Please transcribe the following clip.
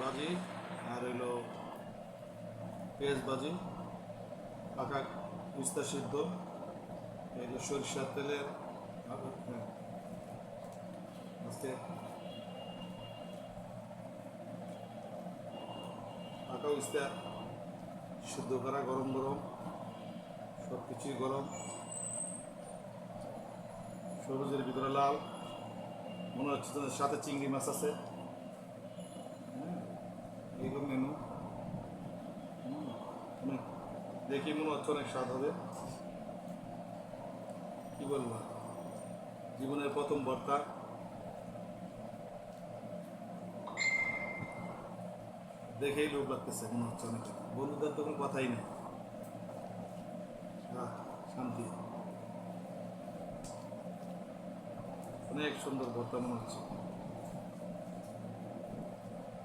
ভাজি আর হইলো পেঁয়াজ ভাজি, পাকা উস্তা সিদ্ধ, হইলো সরিষার তেলের। হ্যাঁ, আজকে পাকা উস্তা সিদ্ধ করা, গরম গরম, সব কিছুই গরম, সবুজের ভিতরে লাল, মনে হচ্ছে যে সাথে চিংড়ি মাছ আছে। হ্যাঁ, এইরকম মেনু। অনেক দেখি মনে হচ্ছে অনেক স্বাদ হবে। কি বলবো, জীবনের প্রথম ভর্তা, দেখেই লোভ লাগতেছে, মনে হচ্ছে অনেক। বন্ধুদের তো কোনো কথাই নেই। শান্তি, অনেক সুন্দর ভর্তা মনে হচ্ছে।